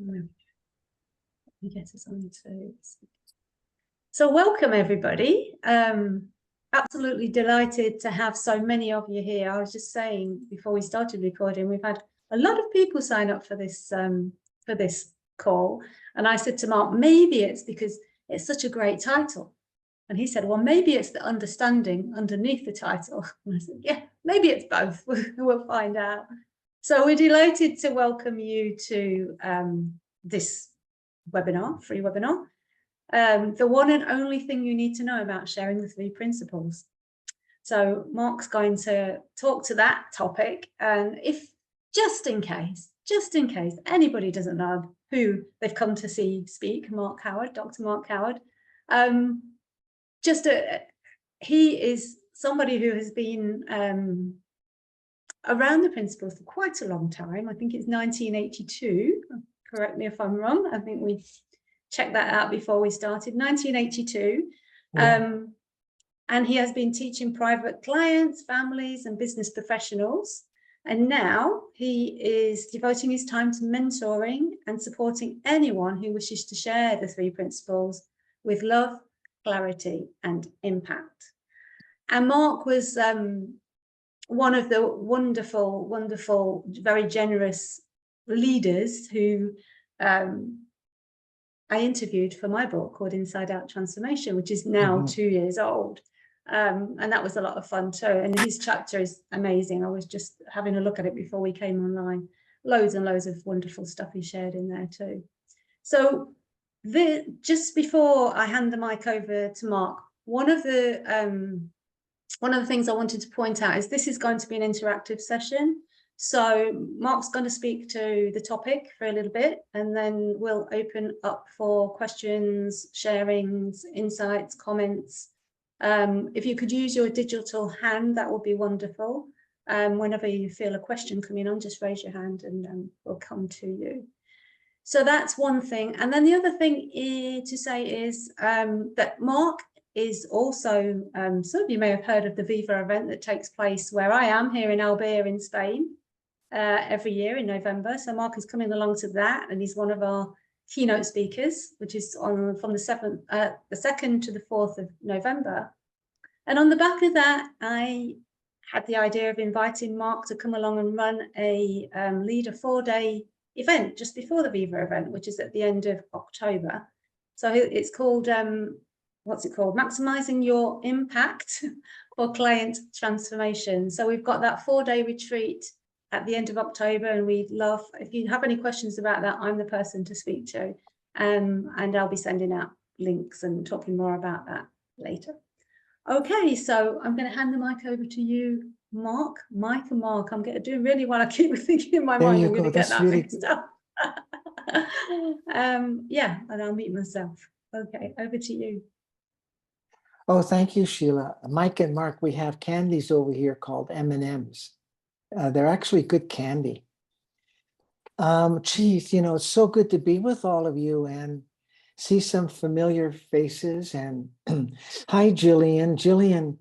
Mm. I guess it's on too. So welcome everybody. Absolutely delighted to have so many of you here. I was just saying before we started recording, we've had a lot of people sign up for this call, and I said to Mark, maybe it's because it's such a great title, and he said, well, maybe it's the understanding underneath the title. And I said, yeah, maybe it's both. We'll find out. So we're delighted to welcome you to this webinar, free webinar. The one and only thing you need to know about sharing the 3 principles. So Mark's going to talk to that topic, and if just in case anybody doesn't know who they've come to see speak, Mark Howard, Dr. Mark Howard, he is somebody who has been around the principles for quite a long time. I think it's 1982. Correct me if I'm wrong. I think we checked that out before we started. 1982. Yeah. And he has been teaching private clients, families, and business professionals. And now he is devoting his time to mentoring and supporting anyone who wishes to share the 3 principles with love, clarity, and impact. And Mark was one of the wonderful, very generous leaders who I interviewed for my book called Inside Out Transformation, which is now 2 years old. And that was a lot of fun too. And his chapter is amazing. I was just having a look at it before we came online. Loads and loads of wonderful stuff he shared in there too. So just before I hand the mic over to Mark, one of the things I wanted to point out is this is going to be an interactive session. So Mark's going to speak to the topic for a little bit, and then we'll open up for questions, sharings, insights, comments. If you could use your digital hand, that would be wonderful. Whenever you feel a question coming on, just raise your hand and we'll come to you. So that's one thing. And then the other thing to say is that Mark is also, some of you may have heard of the Viva event that takes place where I am here in Albert in Spain every year in November. So Mark is coming along to that, and he's one of our keynote speakers, which is on from the 2nd to the 4th of November. And on the back of that, I had the idea of inviting Mark to come along and run lead a 4-day event just before the Viva event, which is at the end of October. So it's called, what's it called? Maximizing Your Impact for Client Transformation. So we've got that 4-day retreat at the end of October, and we'd love, if you have any questions about that, I'm the person to speak to, and I'll be sending out links and talking more about that later. Okay, so I'm going to hand the mic over to you, Mark. Mike and Mark, I'm doing really well. I keep thinking in my mind, I'm going to get that mixed up. Yeah, and I'll mute myself. Okay, over to you. Oh, thank you, Sheila. Mike and Mark, we have candies over here called M&Ms. They're actually good candy. Geez, you know, it's so good to be with all of you and see some familiar faces. And hi, Jillian. Jillian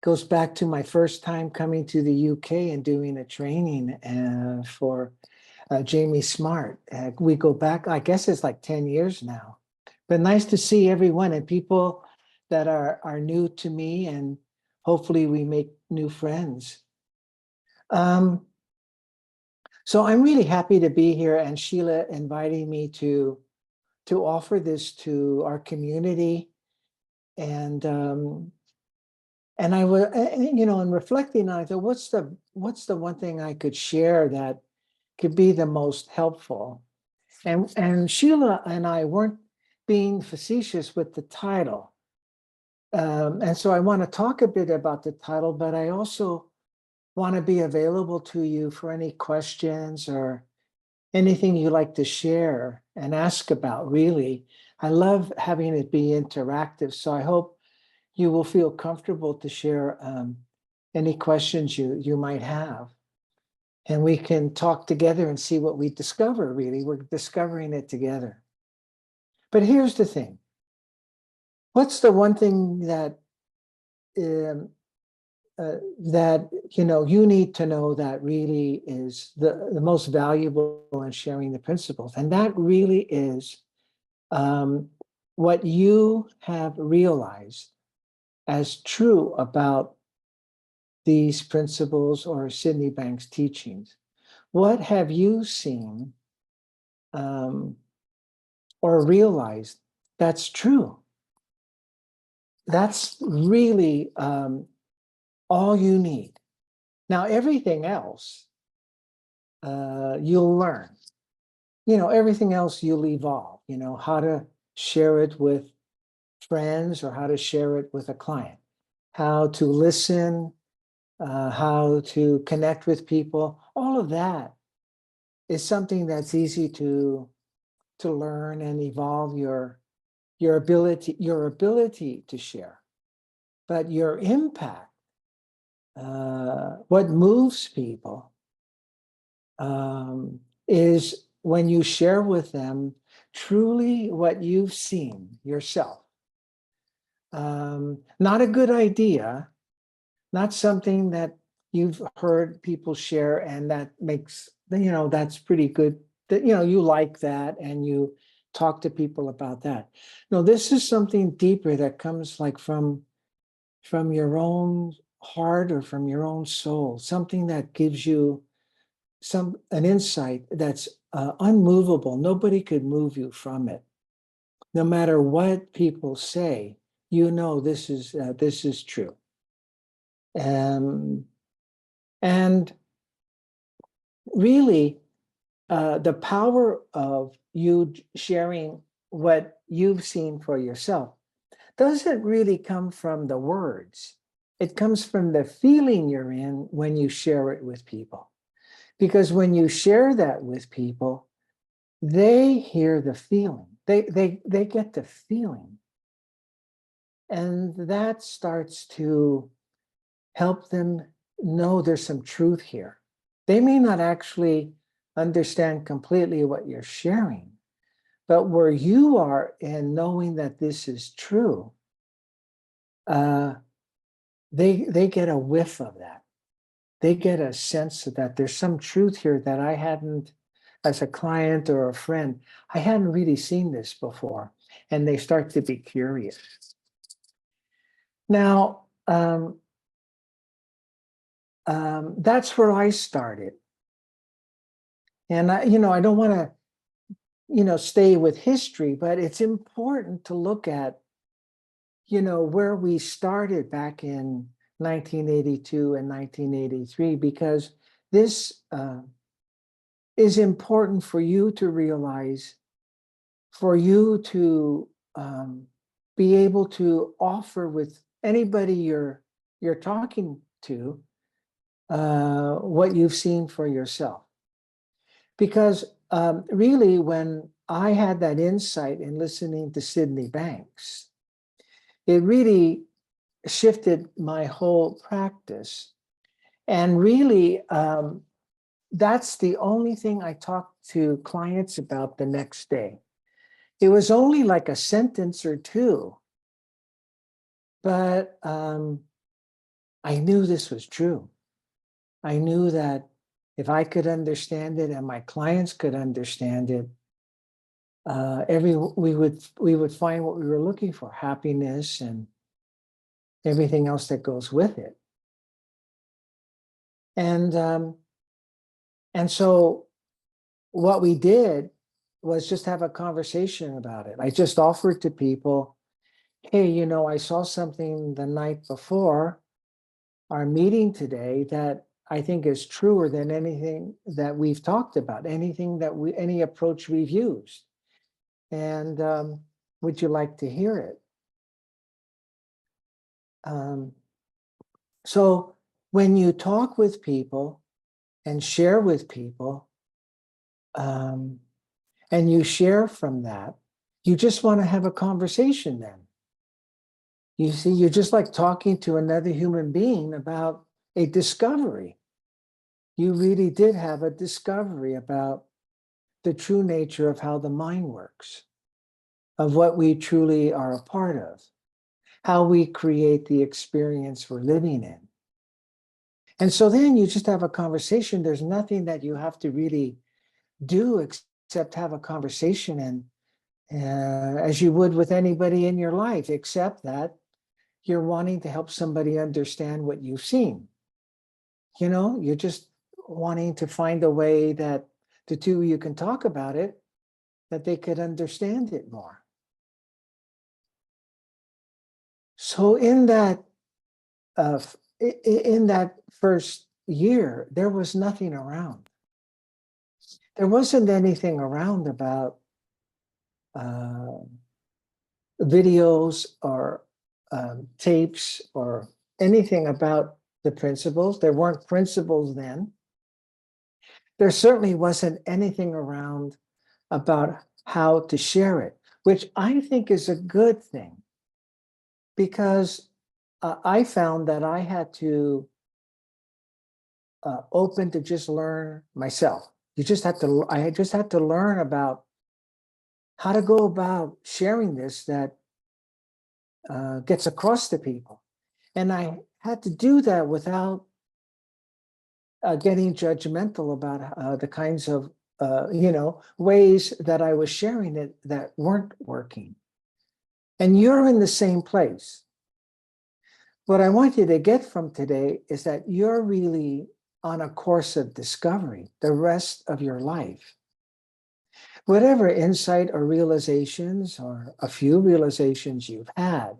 goes back to my first time coming to the UK and doing a training for Jamie Smart. We go back, I guess it's like 10 years now. But nice to see everyone and people that are new to me, and hopefully we make new friends. So I'm really happy to be here, and Sheila inviting me to offer this to our community. And I was, you know, in reflecting on it, I thought, what's the one thing I could share that could be the most helpful? And Sheila and I weren't being facetious with the title. And so I want to talk a bit about the title, but I also want to be available to you for any questions or anything you like to share and ask about, really. I love having it be interactive, so I hope you will feel comfortable to share any questions you might have. And we can talk together and see what we discover, really. We're discovering it together. But here's the thing. What's the one thing that that, you need to know that really is the most valuable in sharing the principles. And that really is what you have realized as true about these principles or Sydney Banks teachings. What have you seen or realized that's true? That's really all you need. Now, everything else you'll learn. Everything else you'll evolve. How to share it with friends or how to share it with a client, how to listen, how to connect with people. All of that is something that's easy to learn and evolve your ability to share. But your impact, what moves people, is when you share with them truly what you've seen yourself. Not a good idea, not something that you've heard people share and that makes, that's pretty good, that, you like that and you talk to people about that. No, this is something deeper that comes like from your own heart or from your own soul, something that gives you an insight that's unmovable. Nobody could move you from it. No matter what people say, this is true. And really, the power of you sharing what you've seen for yourself doesn't really come from the words. It comes from the feeling you're in when you share it with people. Because when you share that with people, they hear the feeling. They get the feeling. And that starts to help them know there's some truth here. They may not actually understand completely what you're sharing, but where you are in knowing that this is true, they get a whiff of that. They get a sense of that there's some truth here that I hadn't, as a client or a friend, I hadn't really seen this before. And they start to be curious. Now, that's where I started. And I don't want to, stay with history, but it's important to look at, where we started back in 1982 and 1983, because this is important for you to realize, for you to be able to offer with anybody you're talking to what you've seen for yourself. Because really, when I had that insight in listening to Sydney Banks, it really shifted my whole practice. And really, that's the only thing I talked to clients about the next day. It was only like a sentence or two, but I knew this was true. I knew that if I could understand it and my clients could understand it, we would find what we were looking for, happiness and everything else that goes with it. And so what we did was just have a conversation about it. I just offered to people, hey, I saw something the night before our meeting today that I think is truer than anything that we've talked about, any approach we've used. And would you like to hear it? So when you talk with people and share with people, and you share from that, you just want to have a conversation then. You see, you're just like talking to another human being about a discovery. You really did have a discovery about the true nature of how the mind works, of what we truly are a part of, how we create the experience we're living in. And so then you just have a conversation. There's nothing that you have to really do except have a conversation, and as you would with anybody in your life, except that you're wanting to help somebody understand what you've seen. You're just wanting to find a way that the two of you can talk about it, that they could understand it more. So in that first year, there was nothing around. There wasn't anything around about videos or tapes or anything about the principles. There weren't principles then. There certainly wasn't anything around about how to share it, which I think is a good thing, because I found that I had to open to just learn myself. I just had to learn about how to go about sharing this that gets across to people. And I had to do that without getting judgmental about the kinds of ways that I was sharing it that weren't working. And you're in the same place. What I want you to get from today is that you're really on a course of discovery the rest of your life. Whatever insight or realizations, or a few realizations you've had,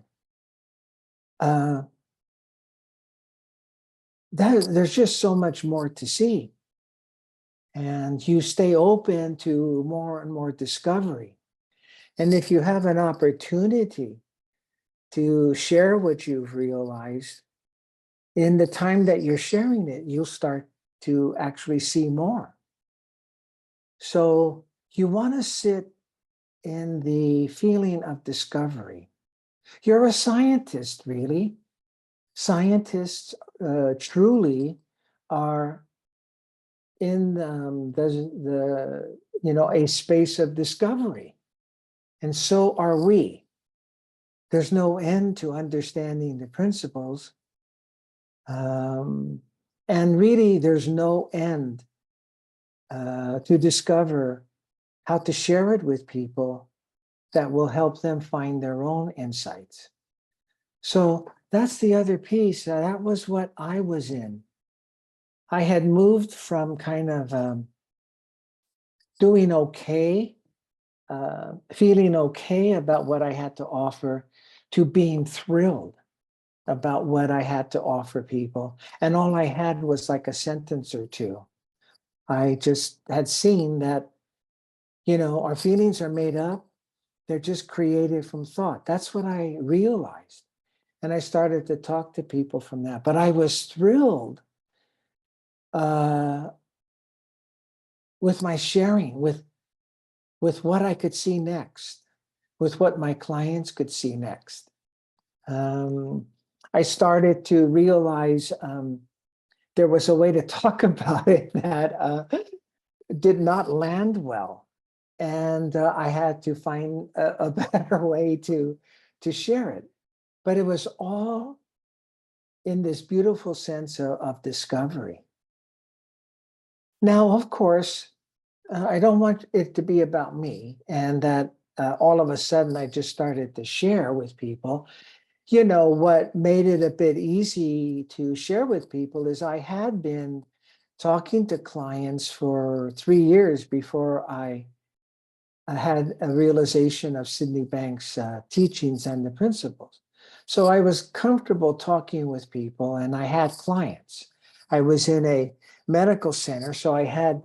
there's just so much more to see. And you stay open to more and more discovery. And if you have an opportunity to share what you've realized, in the time that you're sharing it, you'll start to actually see more. So you want to sit in the feeling of discovery. You're a scientist, really. Scientists truly are in a space of discovery, and so are we. There's no end to understanding the principles, and really there's no end to discover how to share it with people that will help them find their own insights. So that's the other piece. That was what I was in. I had moved from kind of doing okay, feeling okay about what I had to offer, to being thrilled about what I had to offer people. And all I had was like a sentence or two. I just had seen that, our feelings are made up. They're just created from thought. That's what I realized. And I started to talk to people from that. But I was thrilled with my sharing, with what I could see next, with what my clients could see next. I started to realize there was a way to talk about it that did not land well. And I had to find a better way to share it. But it was all in this beautiful sense of discovery. Now, of course, I don't want it to be about me, and that all of a sudden I just started to share with people. What made it a bit easy to share with people is I had been talking to clients for 3 years before I had a realization of Sydney Banks' teachings and the principles. So I was comfortable talking with people, and I had clients. I was in a medical center, so I had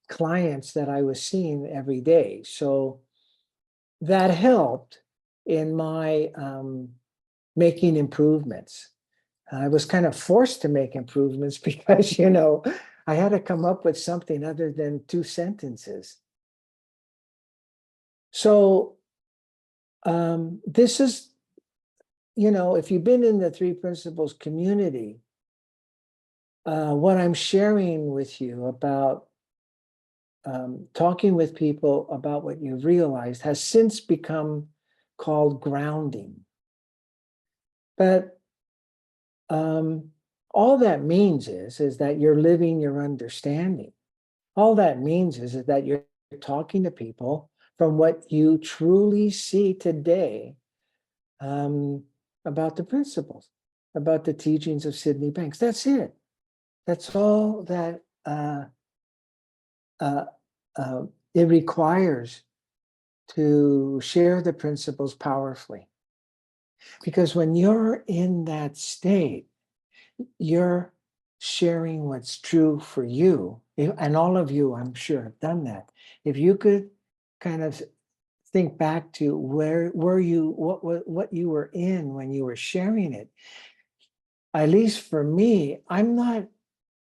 clients that I was seeing every day. So that helped in my making improvements. I was kind of forced to make improvements because, I had to come up with something other than 2 sentences. So this is, if you've been in the 3 Principles community, what I'm sharing with you about talking with people about what you've realized has since become called grounding. But All that means is that you're living your understanding. All that means is that you're talking to people from what you truly see today, about the principles, about the teachings of Sydney Banks. That's it. That's all that it requires to share the principles powerfully. Because when you're in that state, you're sharing what's true for you. And all of you, I'm sure, have done that. If you could kind of think back to where were you, what you were in when you were sharing it. At least for me, I'm not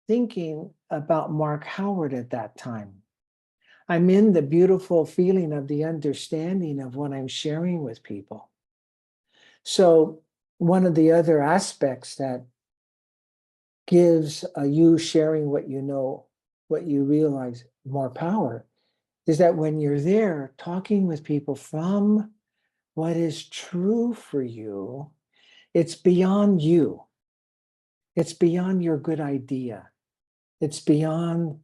thinking about Mark Howard at that time. I'm in the beautiful feeling of the understanding of what I'm sharing with people. So one of the other aspects that gives you sharing what you know, what you realize, more power, is that when you're there talking with people from what is true for you, it's beyond you. It's beyond your good idea. It's beyond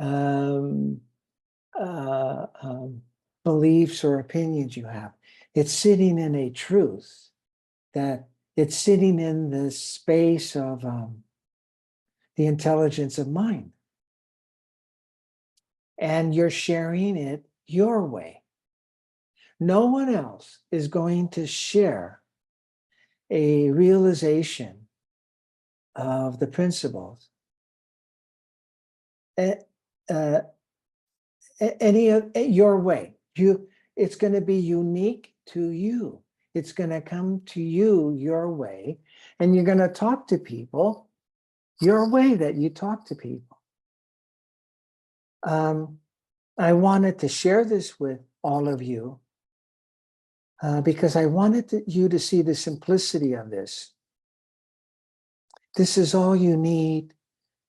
uh, um, beliefs or opinions you have. It's sitting in a truth that it's sitting in the space of the intelligence of mind. And you're sharing it your way. No one else is going to share a realization of the principles any of your way. It's going to be unique to you. It's going to come to you your way, and you're going to talk to people your way that you talk to people. I wanted to share this with all of you because I wanted you to see the simplicity of this. This is all you need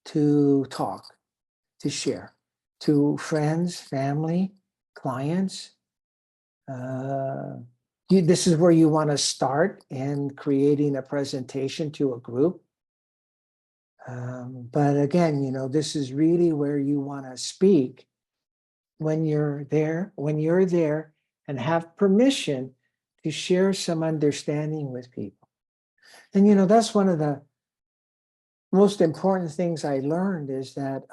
to talk, to share to friends, family, clients. This is where you want to start in creating a presentation to a group. But again, this is really where you want to speak when you're there and have permission to share some understanding with people. And that's one of the most important things I learned is that,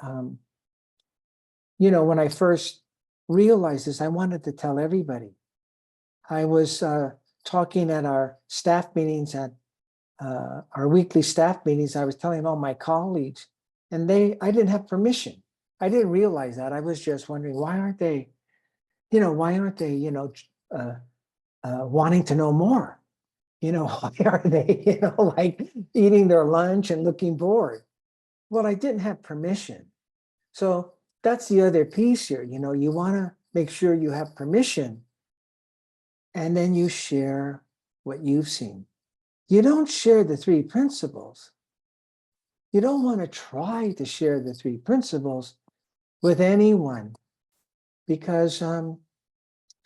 when I first realized this, I wanted to tell everybody. I was talking at our staff meetings, at our weekly staff meetings. I was telling all my colleagues, and I didn't have permission. I didn't realize that. I was just wondering, why aren't they wanting to know more? Why are they, like eating their lunch and looking bored? Well, I didn't have permission. So that's the other piece here. You want to make sure you have permission, and then you share what you've seen. You don't share the three principles. You don't want to try to share the three principles with anyone because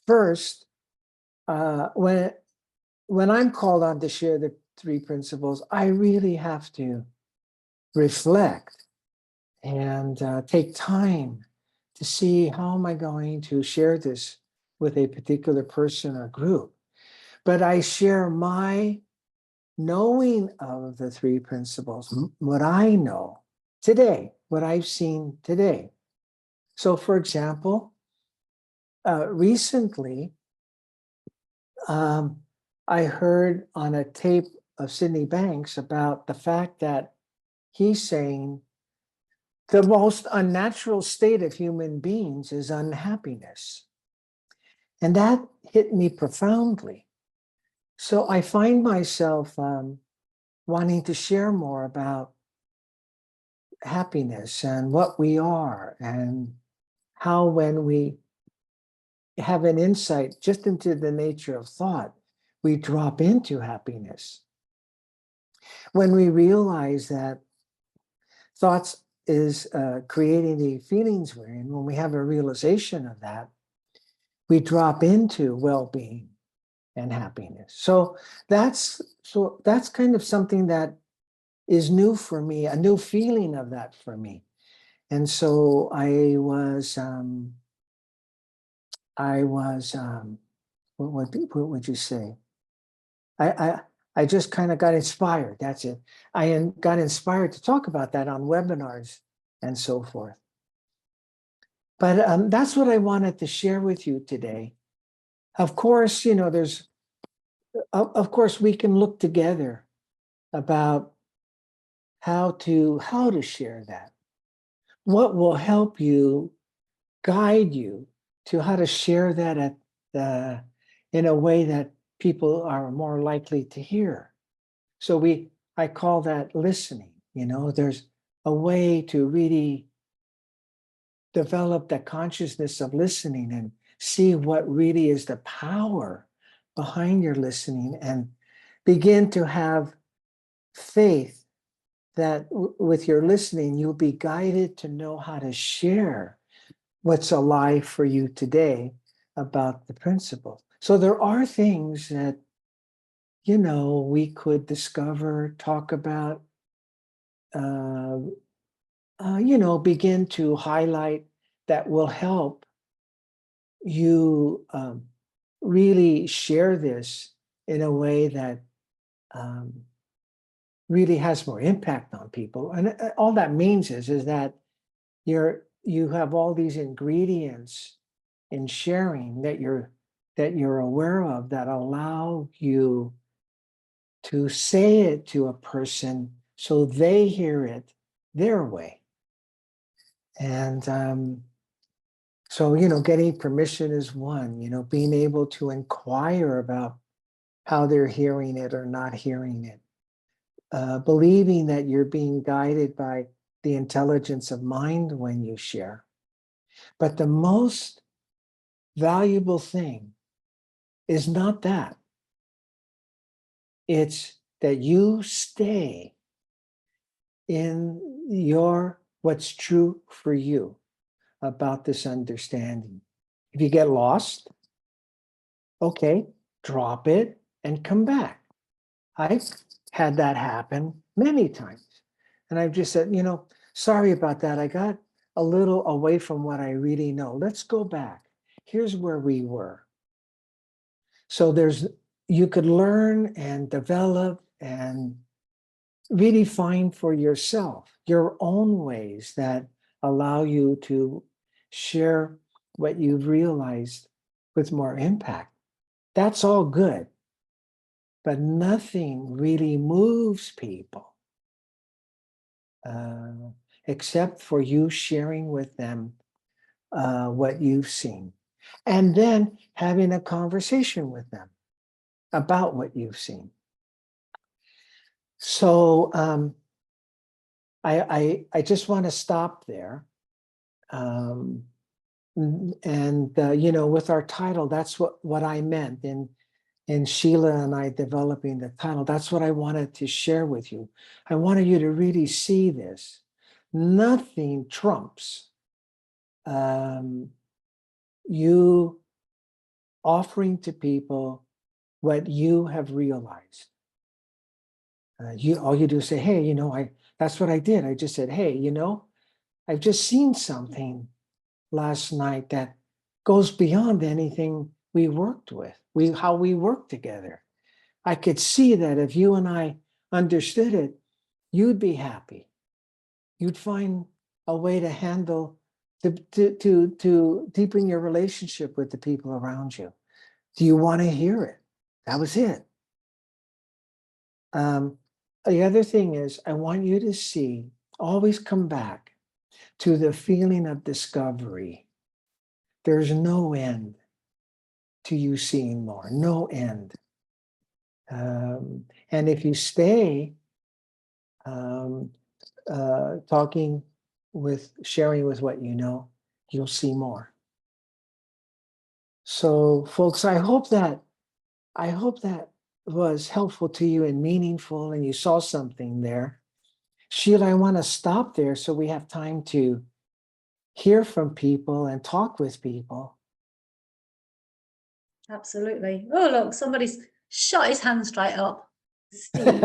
first, when I'm called on to share the three principles, I really have to reflect and take time to see how am I going to share this with a particular person or group. But I share my knowing of the three principles, what I know today, what I've seen today. So, for example, recently, I heard on a tape of Sydney Banks about the fact that he's saying the most unnatural state of human beings is unhappiness. And that hit me profoundly. So I find myself wanting to share more about happiness and what we are, and how when we have an insight just into the nature of thought, we drop into happiness. When we realize that thoughts is creating the feelings we're in, when we have a realization of that, we drop into well-being and happiness. So that's kind of something that is new for me, a new feeling of that for me. And so what would you say? I just kind of got inspired. That's it. Got inspired to talk about that on webinars and so forth. But that's what I wanted to share with you today. Of course, you know, of course, we can look together about how to share that. What will help you, guide you to how to share that in a way that people are more likely to hear. So I call that listening. You know, there's a way to really develop that consciousness of listening and see what really is the power behind your listening, and begin to have faith that with your listening, you'll be guided to know how to share what's alive for you today about the principle. So there are things that, you know, we could discover, talk about, you know, begin to highlight that will help you really share this in a way that really has more impact on people. And all that means is that you have all these ingredients in sharing that you're aware of that allow you to say it to a person so they hear it their way. And so, you know, getting permission is one, you know, being able to inquire about how they're hearing it or not hearing it. Believing that you're being guided by the intelligence of mind when you share. But the most valuable thing is not that. It's that you stay in what's true for you about this understanding. If you get lost, okay, drop it and come back. I've had that happen many times. And I've just said, you know, sorry about that. I got a little away from what I really know. Let's go back. Here's where we were. So you could learn and develop and really find for yourself your own ways that allow you to share what you've realized with more impact. That's all good, but nothing really moves people except for you sharing with them what you've seen, and then having a conversation with them about what you've seen. So I just want to stop there. You know, with our title, that's what I meant in Sheila and I developing the title. That's what I wanted to share with you. I wanted you to really see this. Nothing trumps you offering to people what you have realized. All you do is say, hey, you know, that's what I did. I just said, hey, you know, I've just seen something last night that goes beyond anything we worked with, how we worked together. I could see that if you and I understood it, you'd be happy. You'd find a way to handle, to deepen your relationship with the people around you. Do you want to hear it? That was it. The other thing is, I want you to see, always come back to the feeling of discovery. There's no end to you seeing more, no end. And if you stay sharing with what you know, you'll see more. So, folks, I hope that was helpful to you and meaningful, and you saw something there. Sheila, I want to stop there so we have time to hear from people and talk with people. Absolutely. Oh, look, somebody's shot his hand straight up. Steve.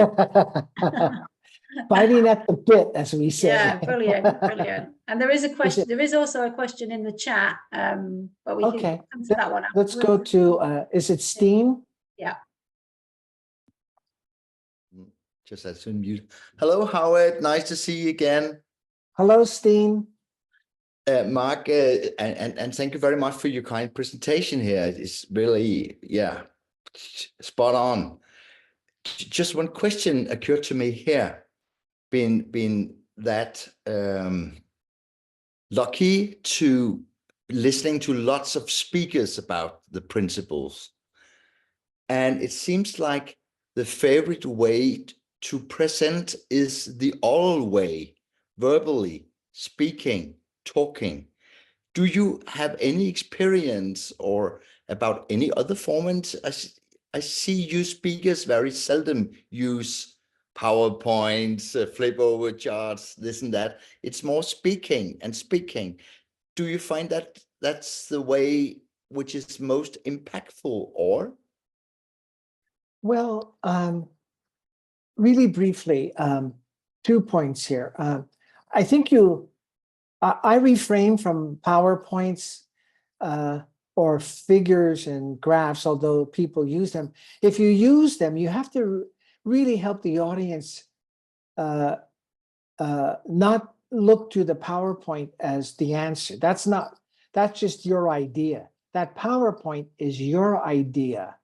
biting at the bit, as we say. Yeah, brilliant, brilliant. And there is a Is question, it there is also a question in the chat, but we can okay? come to that one. Let's go to, is it Steen? Yeah. Just as soon mute. Hello, Howard. Nice to see you again. Hello, Steen. Mark, and thank you very much for your kind presentation here. It's really, yeah, spot on. Just one question occurred to me here, being that lucky to listening to lots of speakers about the principles. And it seems like the favorite way to present is the oral way, verbally speaking, talking. Do you have any experience or about any other formats? I see you speakers very seldom use PowerPoints, flip over charts, this and that. It's more speaking and speaking. Do you find that that's the way which is most impactful, or? Well, really briefly, 2 points here. I think I refrain from PowerPoints or figures and graphs, although people use them. If you use them, you have to really help the audience not look to the PowerPoint as the answer. That's just your idea. That PowerPoint is your idea.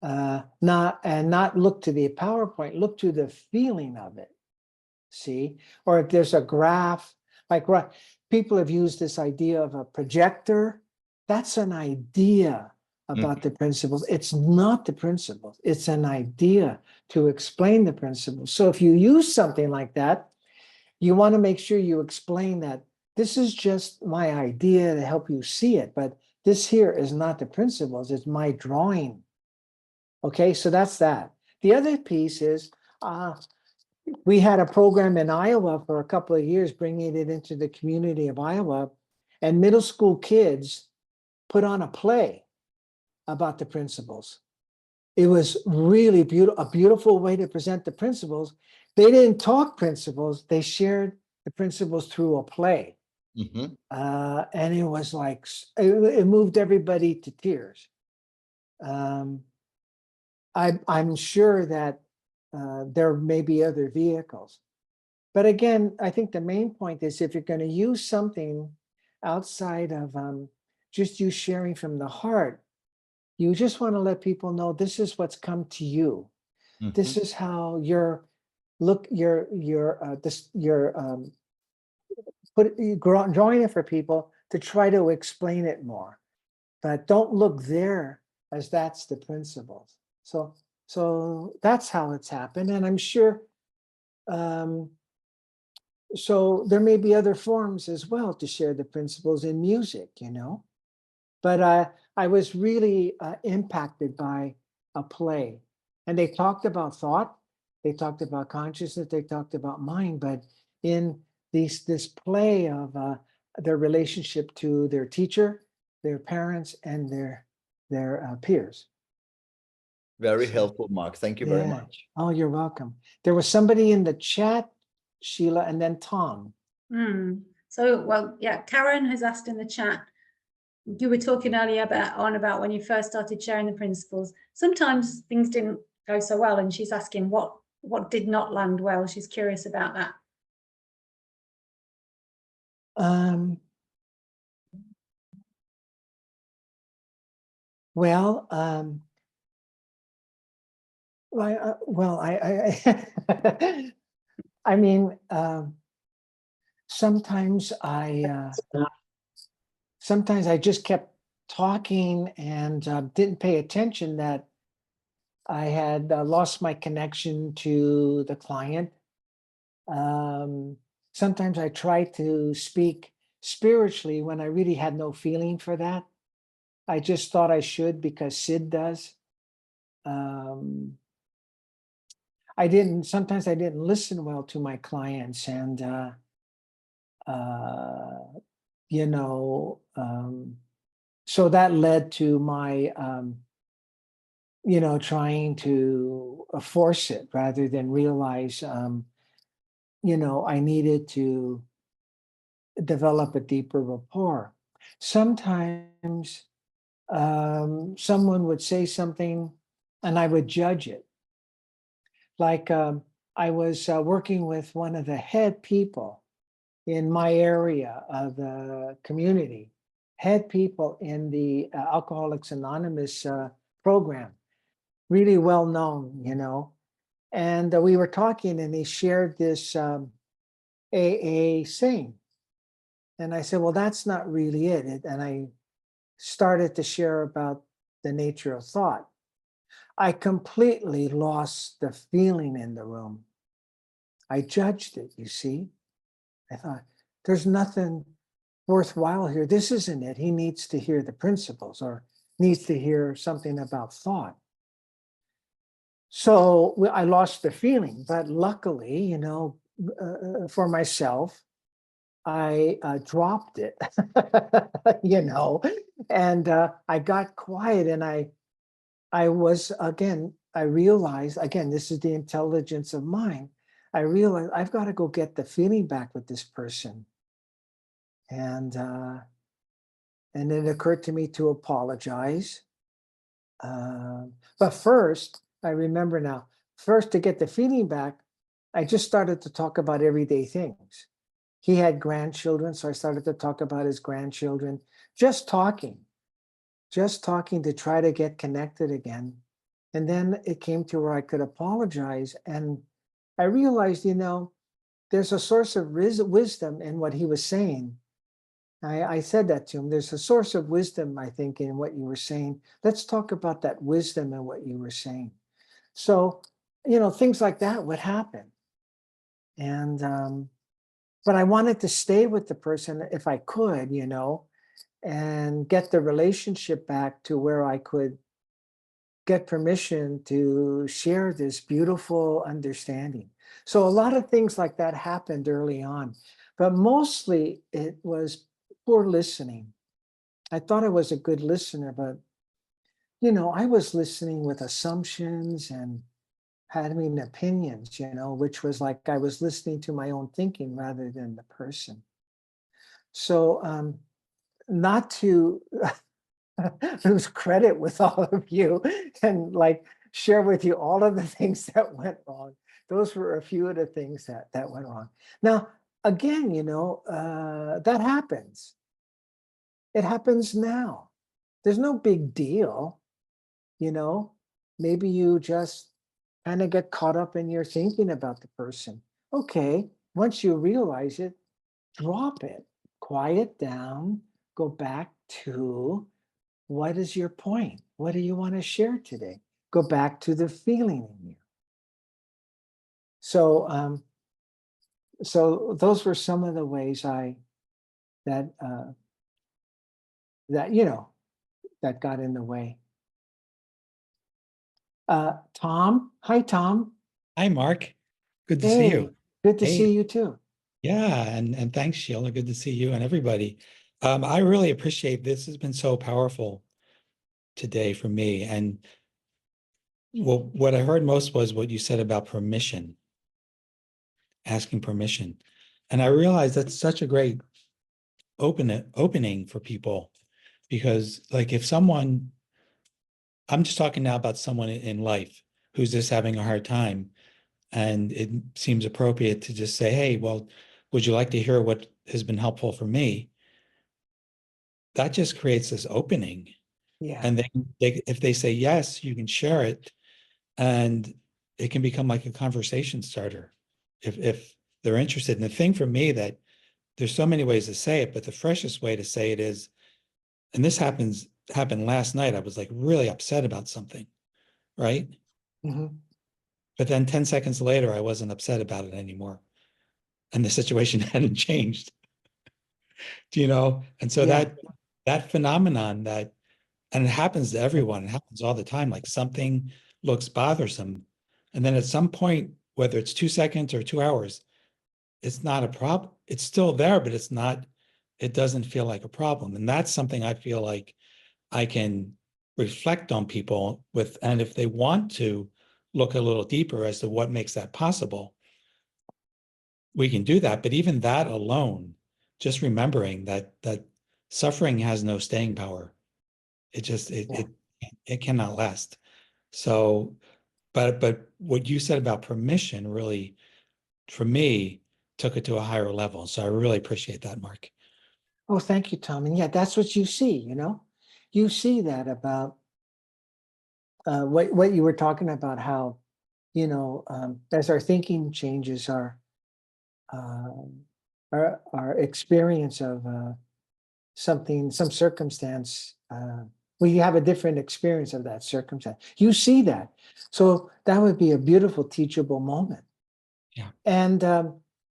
Not look to the PowerPoint, look to the feeling of it. See, or if there's a graph, like people have used this idea of a projector. That's an idea about the principles. It's not the principles. It's an idea to explain the principles. So if you use something like that, you want to make sure you explain that this is just my idea to help you see it, but this here is not the principles. It's my drawing. Okay, so that's that. The other piece is we had a program in Iowa for a couple of years, bringing it into the community of Iowa, and middle school kids put on a play about the principles. It was really a beautiful way to present the principles. They didn't talk principles, they shared the principles through a play. And it was like, it moved everybody to tears. I'm sure that there may be other vehicles. But again, I think the main point is if you're going to use something outside of just you sharing from the heart, you just want to let people know this is what's come to you. This is how you're drawing it for people to try to explain it more. But don't look there as that's the principles. So that's how it's happened. And I'm sure, so there may be other forms as well to share the principles in music, you know. But I was really impacted by a play. And they talked about thought, they talked about consciousness, they talked about mind, but in this play of their relationship to their teacher, their parents, and their peers. Very helpful, Mark. Thank you very much. Oh, you're welcome. There was somebody in the chat, Sheila, and then Tom. So, well, yeah, Karen has asked in the chat, you were talking earlier about when you first started sharing the principles. Sometimes things didn't go so well, and she's asking what did not land well. She's curious about that. Well, I mean, sometimes I just kept talking and didn't pay attention that I had lost my connection to the client. Sometimes I tried to speak spiritually when I really had no feeling for that. I just thought I should because Sid does. Sometimes I didn't listen well to my clients, and you know, so that led to my you know, trying to force it rather than realize I needed to develop a deeper rapport. Sometimes someone would say something and I would judge it. Like I was working with one of the head people in my area of the community, head people in the Alcoholics Anonymous program, really well known. And we were talking and he shared this AA saying. And I said, well, that's not really it. And I started to share about the nature of thought. I completely lost the feeling in the room. I judged it, you see. I thought, there's nothing worthwhile here. This isn't it. He needs to hear the principles or needs to hear something about thought. So I lost the feeling, but luckily, for myself, I dropped it, and I got quiet and I was, again, I realized, again, this is the intelligence of mind. I realized I've got to go get the feeling back with this person. And it occurred to me to apologize. But first, I remember now, first to get the feeling back, I just started to talk about everyday things. He had grandchildren, so I started to talk about his grandchildren, just talking to try to get connected again. And then it came to where I could apologize. And I realized, there's a source of wisdom in what he was saying. I said that to him. There's a source of wisdom, I think, in what you were saying. Let's talk about that wisdom in what you were saying. So, things like that would happen. And, but I wanted to stay with the person if I could, and get the relationship back to where I could get permission to share this beautiful understanding. So a lot of things like that happened early on, but mostly it was poor listening. I thought I was a good listener, but I was listening with assumptions and having opinions, which was like I was listening to my own thinking rather than the person. So not to lose credit with all of you and share with you all of the things that went wrong. Those were a few of the things that went wrong. Now, again, that happens. It happens now. There's no big deal, maybe you just kind of get caught up in your thinking about the person. Okay, once you realize it, drop it, quiet down, go back to what is your point? What do you want to share today? Go back to the feeling in you. So, so those were some of the ways that that got in the way. Tom, hi Tom. Hi, Mark. Good to see Hey, you. good to Hey, see you too. yeah, and thanks, Sheila. Good to see you and everybody. I really appreciate this. Has been so powerful today for me. And what I heard most was what you said about permission, asking permission. And I realized that's such a great opening for people because, like, if someone, I'm just talking now about someone in life who's just having a hard time. And it seems appropriate to just say, hey, well, would you like to hear what has been helpful for me? That just creates this opening. Yeah. And then if they say yes, you can share it. And it can become like a conversation starter if they're interested. And the thing for me that there's so many ways to say it, but the freshest way to say it is, and this happened last night. I was like really upset about something, right? Mm-hmm. But then 10 seconds later, I wasn't upset about it anymore. And the situation hadn't changed. And so Yeah. that phenomenon and it happens to everyone, it happens all the time, like something looks bothersome. And then at some point, whether it's 2 seconds or 2 hours, it's not a problem. It's still there, but it doesn't feel like a problem. And that's something I feel like I can reflect on people with, and if they want to look a little deeper as to what makes that possible, we can do that. But even that alone, just remembering that suffering has no staying power. It just it cannot last. So, but what you said about permission really, for me, took it to a higher level. So I really appreciate that, Mark. Oh, thank you, Tom. And yeah, that's what you see, you see that about what you were talking about, how, as our thinking changes, our experience of some circumstance, we have a different experience of that circumstance. You see that. So that would be a beautiful teachable moment. Yeah. And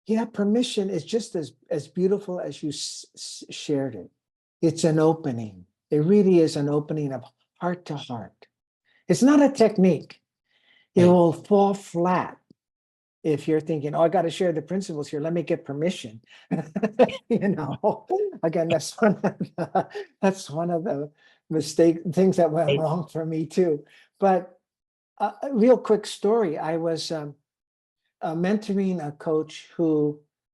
yeah, permission is just as beautiful as you shared it. It's an opening. It really is an opening of heart to heart. It's not a technique. It Right. will fall flat if you're thinking, oh, I got to share the principles here. Let me get permission. Again, that's one of the things that went Right. wrong for me too. But a real quick story. I was mentoring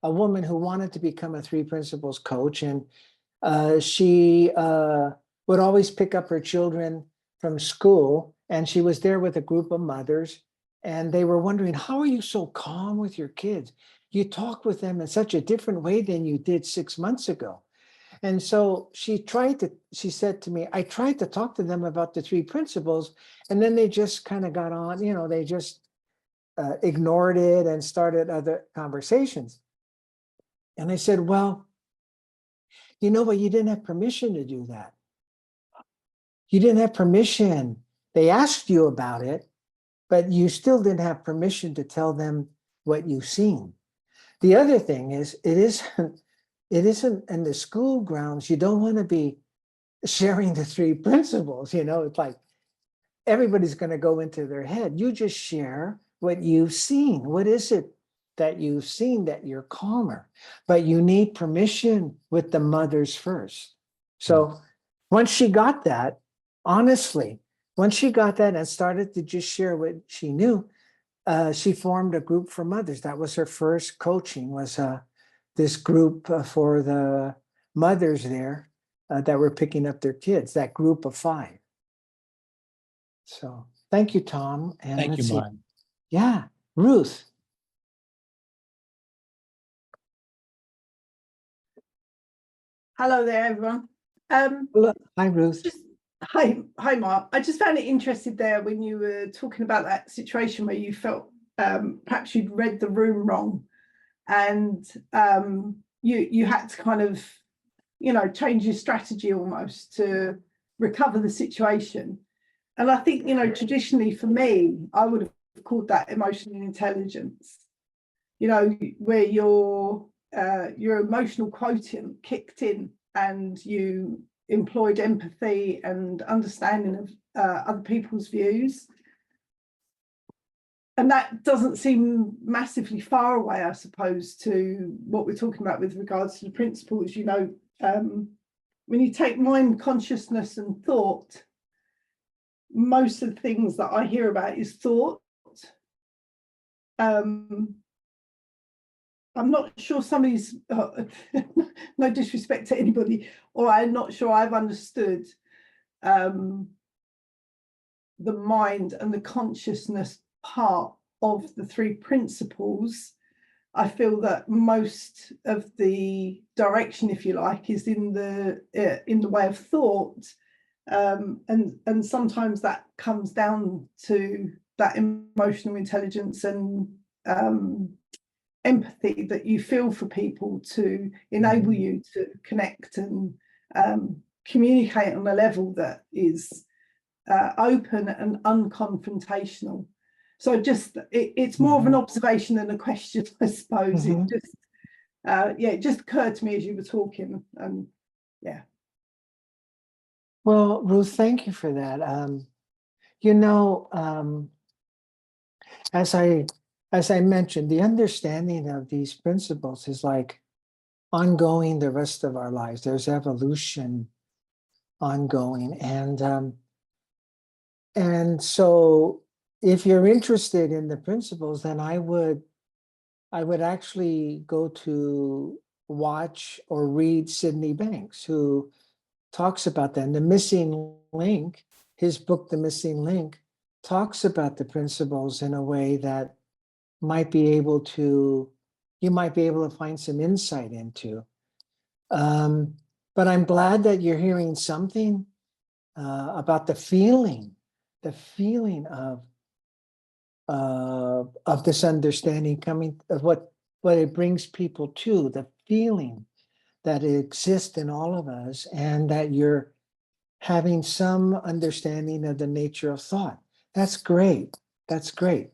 a woman who wanted to become a 3 Principles coach, and she would always pick up her children from school, and she was there with a group of mothers, and they were wondering, how are you so calm with your kids? You talk with them in such a different way than you did 6 months ago. And so she said to me, I tried to talk to them about the 3 principles, and then they just kind of got on, they just ignored it and started other conversations. And I said, well, but you didn't have permission to do that. You didn't have permission. They asked you about it, but you still didn't have permission to tell them what you've seen. The other thing is, it isn't in the school grounds. You don't want to be sharing the 3 principles. It's like everybody's going to go into their head. You just share what you've seen. What is it that you've seen that you're calmer? But you need permission with the mothers first. So once she got that, honestly, once she got that and started to just share what she knew, she formed a group for mothers. That was her first coaching, was this group for the mothers there that were picking up their kids, that group of 5. So thank you, Tom. And Thank you, let's see. Mark. Yeah, Ruth. Hello there, everyone. Hello. Hi, Ruth. Hi, Mark. I just found it interesting there when you were talking about that situation where you felt perhaps you'd read the room wrong, and you had to kind of, change your strategy almost to recover the situation. And I think, traditionally for me, I would have called that emotional intelligence. Where your emotional quotient kicked in and you employed empathy and understanding of other people's views. And that doesn't seem massively far away, I suppose, to what we're talking about with regards to the principles. When you take mind, consciousness and thought, most of the things that I hear about is thought. I'm not sure somebody's, no disrespect to anybody, or I'm not sure I've understood the mind and the consciousness part of the 3 principles. I feel that most of the direction, if you like, is in the way of thought, and sometimes that comes down to that emotional intelligence and empathy that you feel for people to enable you to connect and communicate on a level that is open and unconfrontational. So it's more of an observation than a question, I suppose. It just occurred to me as you were talking, and yeah. Well, Ruth, thank you for that. As I mentioned, the understanding of these principles is like ongoing the rest of our lives. There's evolution ongoing. And so if you're interested in the principles, then I would I would actually go to watch or read Sydney Banks, who talks about that. And The Missing Link, his book, The Missing Link, talks about the principles in a way that might be able to, you might be able to find some insight into. But I'm glad that you're hearing something about the feeling of this understanding coming of what it brings people to, the feeling that exists in all of us, and that you're having some understanding of the nature of thought. That's great. That's great.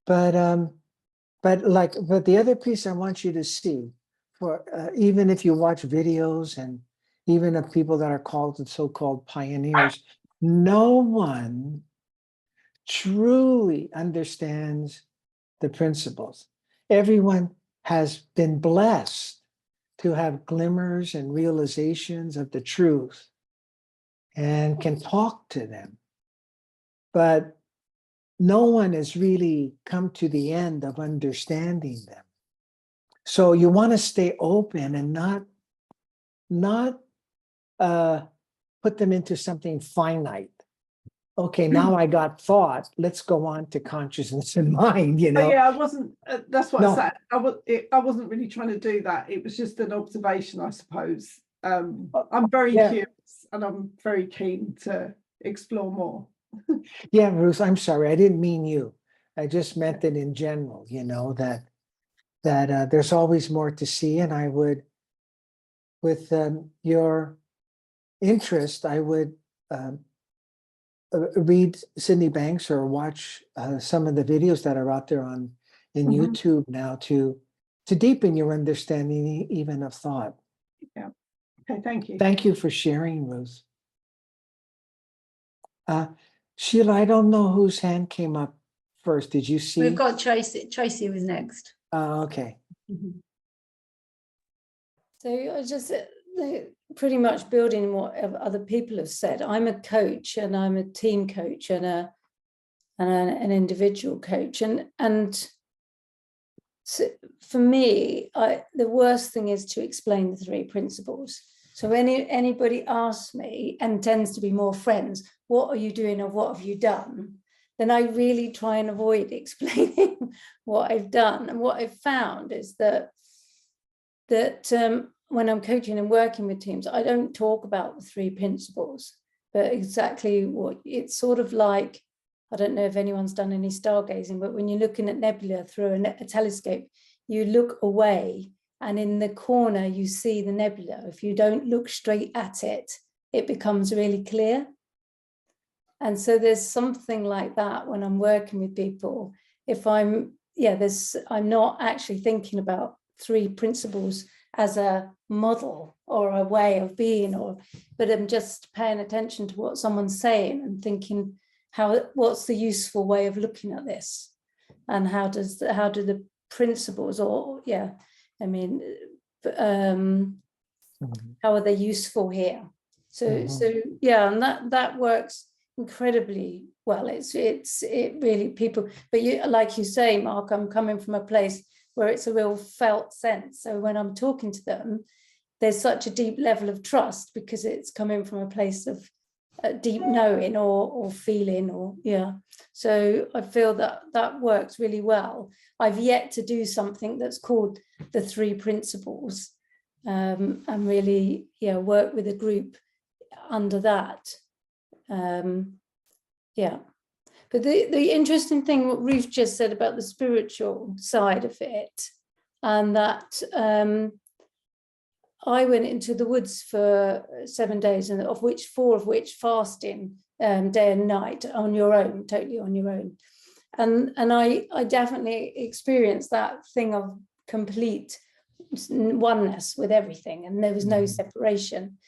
But the other piece I want you to see, for even if you watch videos and even of people that are called the so-called pioneers, no one truly understands the principles. Everyone has been blessed to have glimmers and realizations of the truth and can talk to them. But no one has really come to the end of understanding them. So you want to stay open and not put them into something finite. Okay, now I got thought. Let's go on to consciousness and mind. You Oh, know. yeah, I wasn't. That's what No. I said. I wasn't really trying to do that. It was just an observation, I suppose. I'm very Yeah. curious, and I'm very keen to explore more. Yeah, Ruth, I'm sorry. I didn't mean you. I just meant that in general, you know, that there's always more to see. And I would, with your interest, I would read Sydney Banks or watch some of the videos that are out there in Mhm. YouTube now to deepen your understanding even of thought. Okay, thank you. Thank you for sharing, Ruth. Sheila, I don't know whose hand came up first. Did you see? We've got Tracy. Tracy was next. Okay. Mhm. So I just pretty much building what other people have said. I'm a coach, and I'm a team coach, and an individual coach, and so for me, the worst thing is to explain the three principles. So anybody asks me, and tends to be more friends, what are you doing or what have you done? Then I really try and avoid explaining what I've done. And what I've found is that when I'm coaching and working with teams, I don't talk about the three principles, but exactly what it's sort of like. I don't know if anyone's done any stargazing, but when you're looking at nebula through a telescope, you look away, and in the corner you see the nebula. If you don't look straight at it, it becomes really clear. And so there's something like that when I'm working with people. If I'm not actually thinking about three principles as a model or a way of being, but I'm just paying attention to what someone's saying and thinking, what's the useful way of looking at this, and how do the principles, how are they useful here? So yeah, and that works incredibly well. It really people, but like you say, Mark, I'm coming from a place where it's a real felt sense. So when I'm talking to them, there's such a deep level of trust because it's coming from a place of deep knowing or feeling, so I feel that works really well. I've yet to do something that's called the three principles, and really work with a group under that. But the interesting thing what Ruth just said about the spiritual side of it, and that I went into the woods for 7 days, and of which 4 of which fasting day and night on your own, totally on your own. And I definitely experienced that thing of complete oneness with everything, and there was no separation.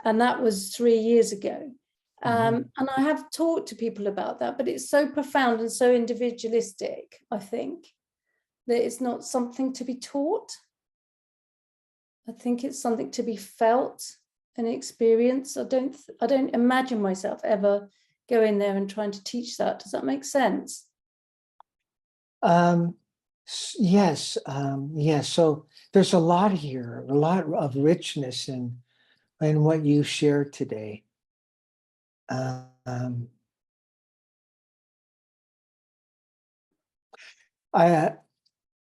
And that was 3 years ago. And I have talked to people about that, but it's so profound and so individualistic, I think, that it's not something to be taught. I think it's something to be felt and experienced. I don't imagine myself ever going there and trying to teach that. Does that make sense? Yes, yes. So there's a lot here, a lot of richness in what you shared today. Um, I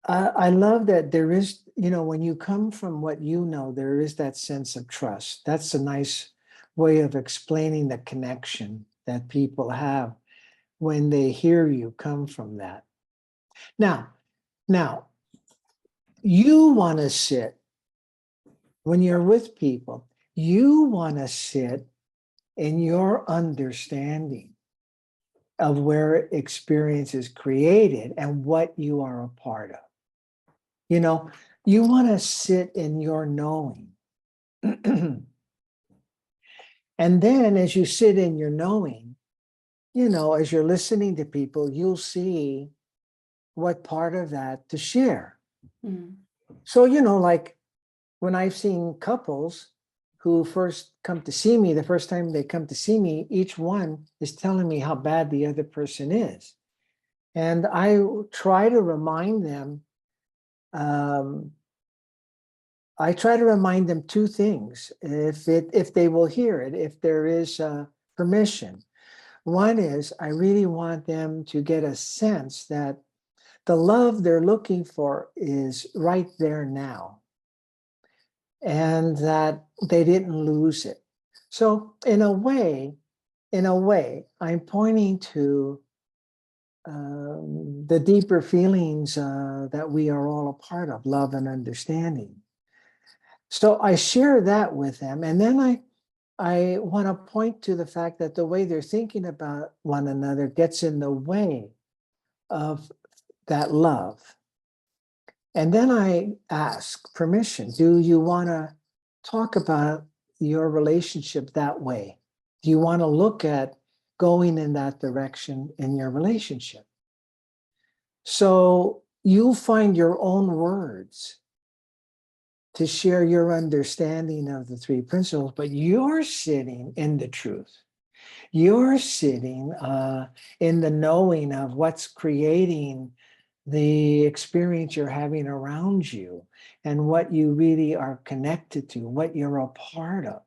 I love that there is, when you come from what you know, there is that sense of trust. That's a nice way of explaining the connection that people have when they hear you come from that. Now, you want to sit when you're with people, you want to sit in your understanding of where experience is created and what you are a part of. You want to sit in your knowing. And then as you sit in your knowing, as you're listening to people, you'll see what part of that to share. Mm. So, like when I've seen couples who first come to see me, the first time they come to see me, each one is telling me how bad the other person is. And I try to remind them, two things, if they will hear it, if there is permission. One is I really want them to get a sense that the love they're looking for is right there now, and that they didn't lose it. So in a way, I'm pointing to the deeper feelings that we are all a part of, love and understanding. So I share that with them, and then I want to point to the fact that the way they're thinking about one another gets in the way of that love. And then I ask permission. Do you want to talk about your relationship that way? Do you want to look at going in that direction in your relationship? So you'll find your own words to share your understanding of the three principles, but you're sitting in the truth. You're sitting in the knowing of what's creating the experience you're having around you and what you really are connected to, what you're a part of.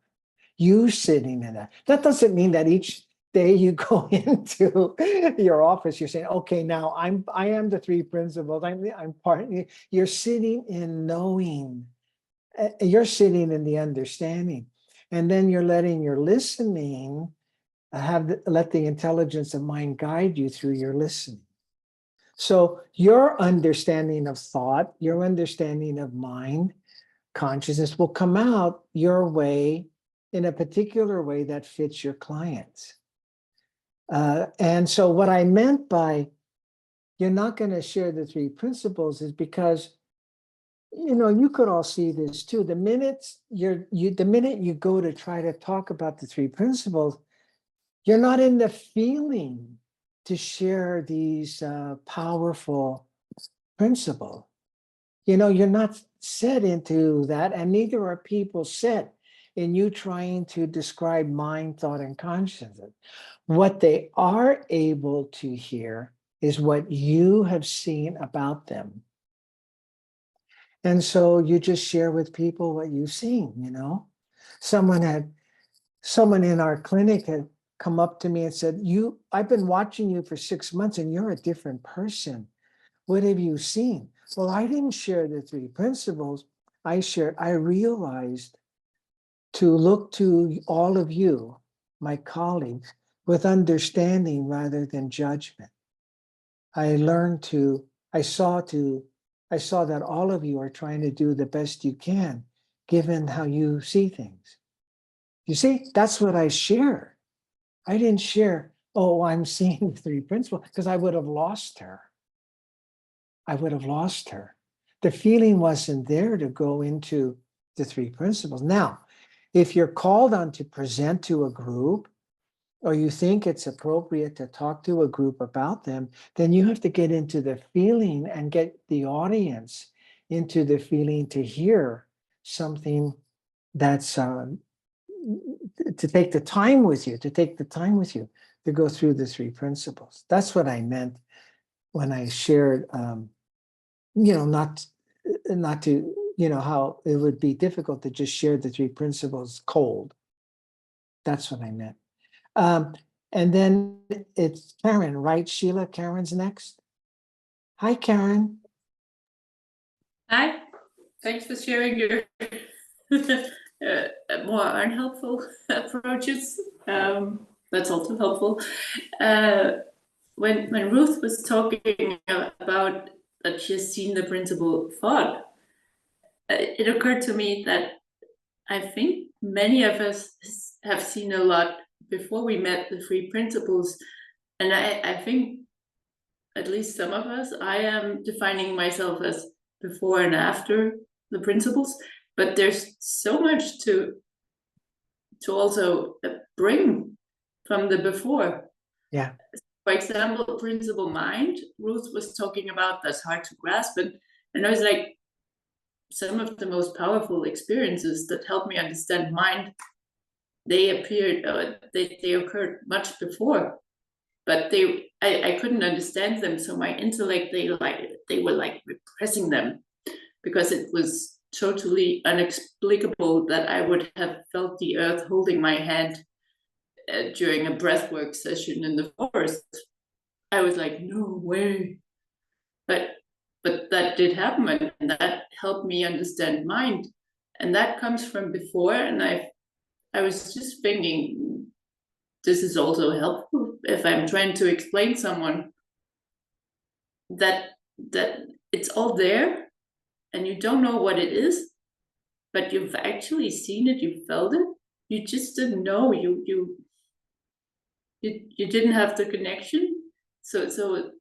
You sitting in that. That doesn't mean that each day you go into your office, you're saying, okay, now I am the three principles. I'm part. You're sitting in knowing. You're sitting in the understanding, and then you're letting your listening let the intelligence of mind guide you through your listening. So your understanding of thought, your understanding of mind, consciousness will come out your way in a particular way that fits your clients. And so what I meant by you're not going to share the three principles is because you could all see this too. The minute you go to try to talk about the three principles, you're not in the feeling to share these powerful principles. You're not set into that, and neither are people set in you trying to describe mind, thought, and consciousness. What they are able to hear is what you have seen about them. And so you just share with people what you've seen, Someone in our clinic had come up to me and said, I've been watching you for 6 months and you're a different person. What have you seen? Well, I didn't share the three principles. I realized to look to all of you, my colleagues, with understanding rather than judgment. I saw that all of you are trying to do the best you can, given how you see things. You see, that's what I shared. I didn't share, I'm seeing the three principles, because I would have lost her. The feeling wasn't there to go into the three principles. Now, if you're called on to present to a group, or you think it's appropriate to talk to a group about them, then you have to get into the feeling and get the audience into the feeling to hear something that's to take the time with you, to go through the three principles. That's what I meant when I shared not to, how it would be difficult to just share the 3 principles cold. That's what I meant. And then it's Karen, right, Sheila? Karen's next. Hi, Karen. Hi, thanks for sharing your more unhelpful approaches. That's also helpful. When Ruth was talking about that she has seen the principle thought, it occurred to me that I think many of us have seen a lot before we met the 3 principles. And I think at least some of us, I am defining myself as before and after the principles, but there's so much to also bring from the before. Yeah. For example, principle mind, Ruth was talking about, that's hard to grasp, and I was like, some of the most powerful experiences that helped me understand mind, they appeared, they occurred much before, but I couldn't understand them. So my intellect, they were like repressing them because it was totally inexplicable that I would have felt the earth holding my hand during a breathwork session in the forest. I was like, no way. But that did happen, and that helped me understand mind. And that comes from before. And I was just thinking, this is also helpful if I'm trying to explain someone that it's all there and you don't know what it is, but you've actually seen it, you felt it, you just didn't know, you didn't have the connection. So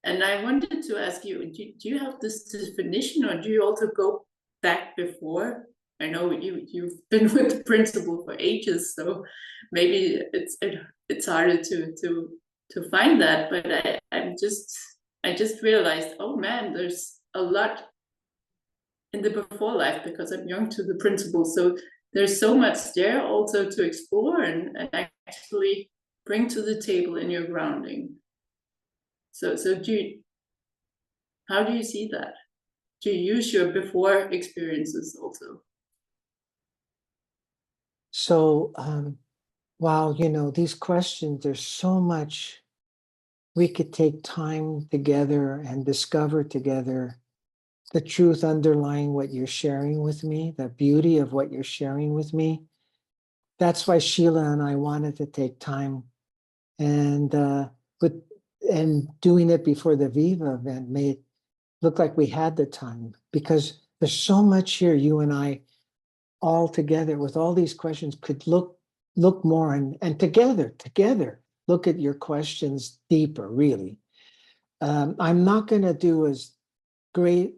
and I wanted to ask you, do you have this definition, or do you also go back before? I know you've been with the principle for ages, so maybe it's harder to find that. But I just realized, oh man, there's a lot in the before life because I'm young to the principle. So there's so much there also to explore and actually bring to the table in your grounding. So how do you see that? Do you use your before experiences also? So, wow, these questions, there's so much we could take time together and discover together the truth underlying what you're sharing with me, the beauty of what you're sharing with me. That's why Sheila and I wanted to take time and doing it before the Viva event made it look like we had the time, because there's so much here. You and I all together with all these questions could look more and together look at your questions deeper, really. I'm not going to do as great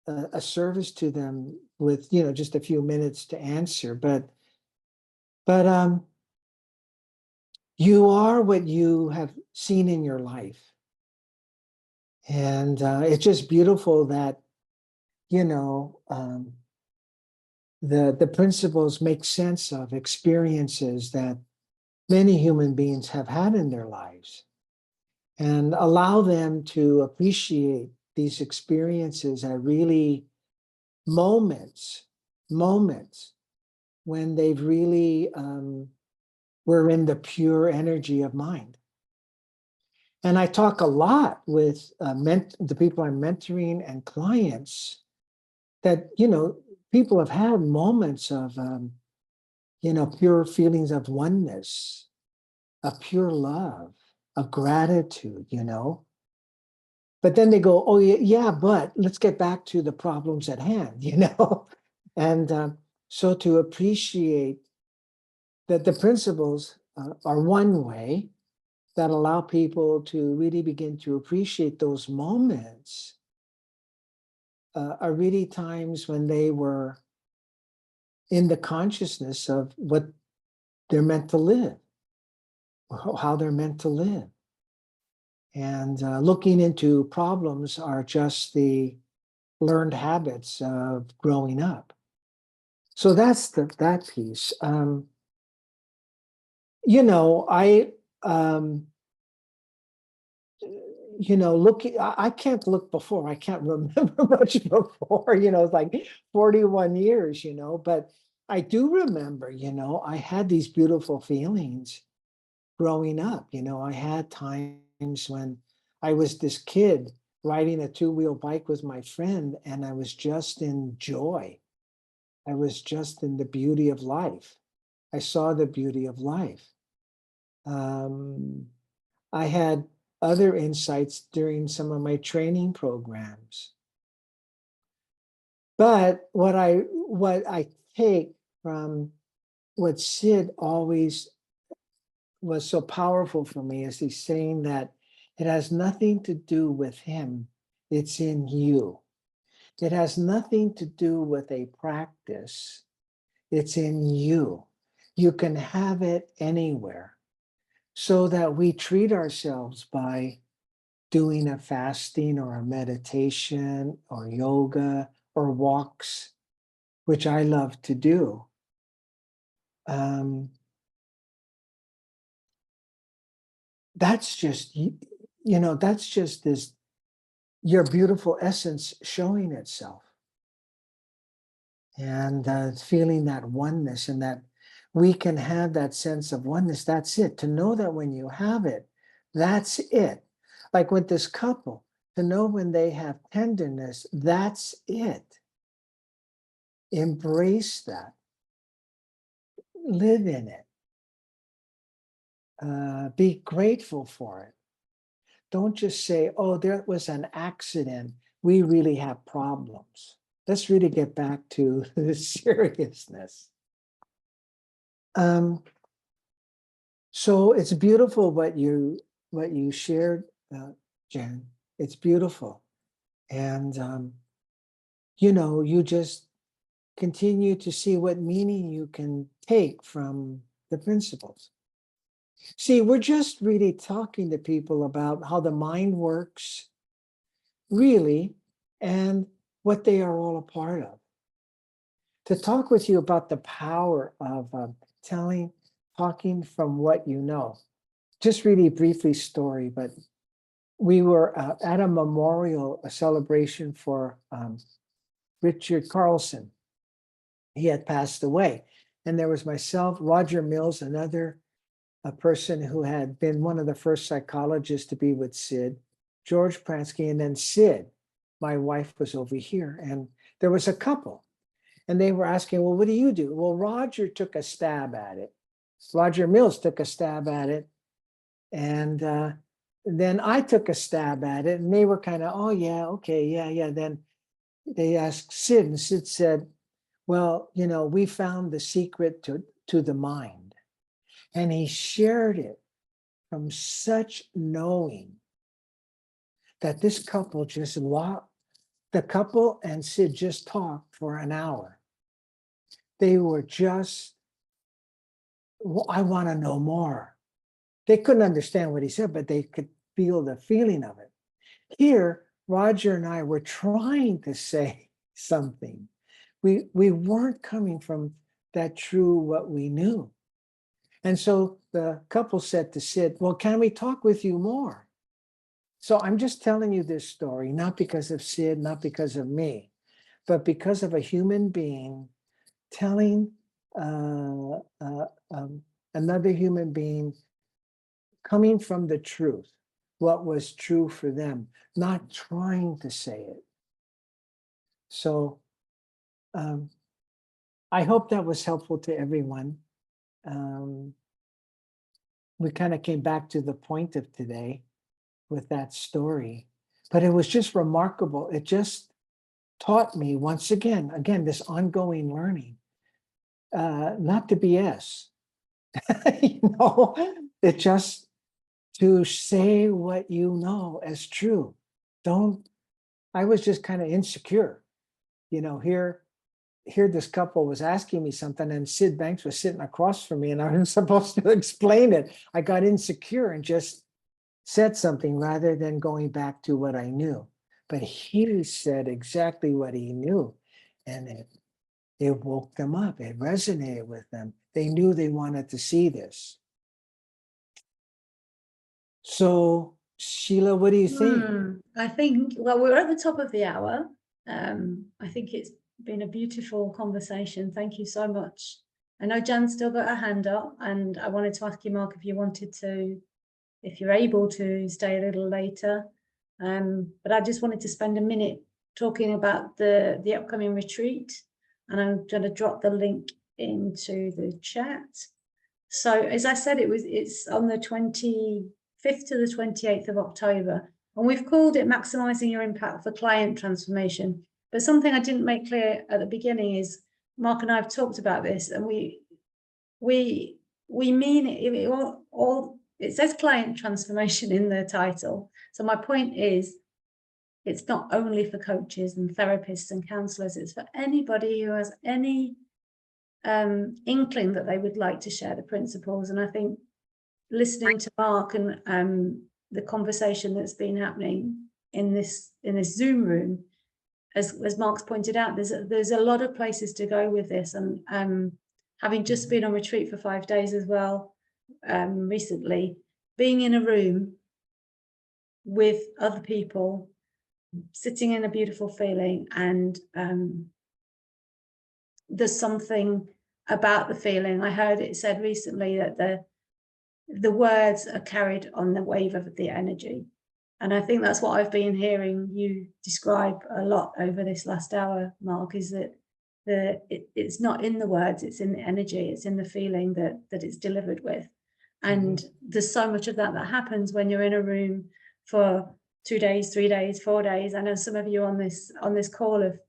a service to them with just a few minutes to answer, but you are what you have seen in your life. And it's just beautiful that, the principles make sense of experiences that many human beings have had in their lives and allow them to appreciate these experiences at really moments when they've really were in the pure energy of mind. And I talk a lot with the people I'm mentoring and clients that, people have had moments of, pure feelings of oneness, of pure love, of gratitude, But then they go, oh, yeah, but let's get back to the problems at hand, And so to appreciate that the principles are one way that allow people to really begin to appreciate those moments are really times when they were in the consciousness of what they're meant to live, how they're meant to live. And looking into problems are just the learned habits of growing up. So that's that piece. you know, looking, I can't look before, I can't remember much before, you know, it's like 41 years, you know, but I do remember, you know, I had these beautiful feelings growing up, you know, I had times when I was this kid riding a two-wheel bike with my friend, and I was just in joy. I was just in the beauty of life. I saw the beauty of life. I had other insights during some of my training programs. But what I take from what Sid always was so powerful for me is he's saying that it has nothing to do with him, it's in you. It has nothing to do with a practice, it's in you. You can have it anywhere. So that we treat ourselves by doing a fasting or a meditation or yoga or walks, which I love to do. That's just, you know, that's just this, your beautiful essence showing itself. And feeling that oneness, and that we can have that sense of oneness. That's it. To know that when you have it, that's it. Like with this couple, to know when they have tenderness, that's it. Embrace that. Live in it. Be grateful for it. Don't just say, oh, there was an accident. We really have problems. Let's really get back to the seriousness. So it's beautiful what you shared, Jen. It's beautiful. And, you know, you just continue to see what meaning you can take from the principles. See, we're just really talking to people about how the mind works, really, and what they are all a part of. To talk with you about the power of talking from what you know. Just really briefly story, but we were at a memorial, a celebration for Richard Carlson. He had passed away. And there was myself, Roger Mills, another person who had been one of the first psychologists to be with Sid, George Pransky, and then Sid. My wife was over here, and there was a couple. And they were asking, well, what do you do? Well, Roger took a stab at it. Roger Mills took a stab at it. And then I took a stab at it, and they were kind of, oh, yeah, okay, yeah. Then they asked Sid, and Sid said, well, you know, we found the secret to the mind. And he shared it from such knowing that this couple just walked, the couple and Sid just talked for an hour. They were just, well, I want to know more. They couldn't understand what he said, but they could feel the feeling of it. Here, Roger and I were trying to say something. We weren't coming from that true what we knew. And so the couple said to Sid, well, can we talk with you more? So I'm just telling you this story, not because of Sid, not because of me, but because of a human being telling another human being, coming from the truth, what was true for them, not trying to say it. So I hope that was helpful to everyone. We kind of came back to the point of today with that story, but it was just remarkable. It just taught me once again, this ongoing learning, not to BS, you know, it just to say what you know as true. I was just kind of insecure, you know, here this couple was asking me something, and Sid Banks was sitting across from me, and I was supposed to explain it. I got insecure and just said something rather than going back to what I knew. But he said exactly what he knew, and it woke them up. It resonated with them. They knew they wanted to see this. So Sheila, what do you think? I think, well, we're at the top of the hour. I think it's been a beautiful conversation. Thank you so much. I know Jan's still got her hand up, and I wanted to ask you, Mark, if you wanted to, if you're able to stay a little later. But I just wanted to spend a minute talking about the upcoming retreat, and I'm going to drop the link into the chat. So as I said, it's on the 25th to the 28th of October, and we've called it Maximizing Your Impact for Client Transformation. But something I didn't make clear at the beginning is Mark and I have talked about this, and we mean it all. It says client transformation in the title. So my point is, it's not only for coaches and therapists and counselors, it's for anybody who has any inkling that they would like to share the principles. And I think listening to Mark and the conversation that's been happening in this Zoom room, as Mark's pointed out, there's a lot of places to go with this. And having just been on retreat for 5 days as well, recently, being in a room with other people, sitting in a beautiful feeling, and there's something about the feeling. I heard it said recently that the words are carried on the wave of the energy, and I think that's what I've been hearing you describe a lot over this last hour, Mark, is that it's not in the words, it's in the energy, it's in the feeling that it's delivered with. And there's so much of that happens when you're in a room for 2 days, 3 days, 4 days. I know some of you on this call have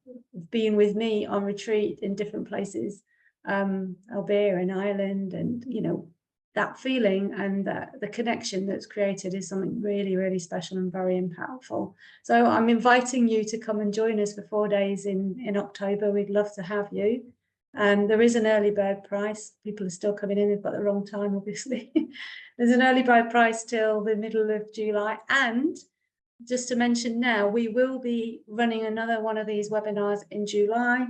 been with me on retreat in different places, albeit in Ireland, and you know, that feeling and the connection that's created is something really, really special and very impactful. So I'm inviting you to come and join us for 4 days in October. We'd love to have you. There is an early bird price. People are still coming in. They've got the wrong time, obviously. There's an early bird price till the middle of July. And just to mention now, we will be running another one of these webinars in July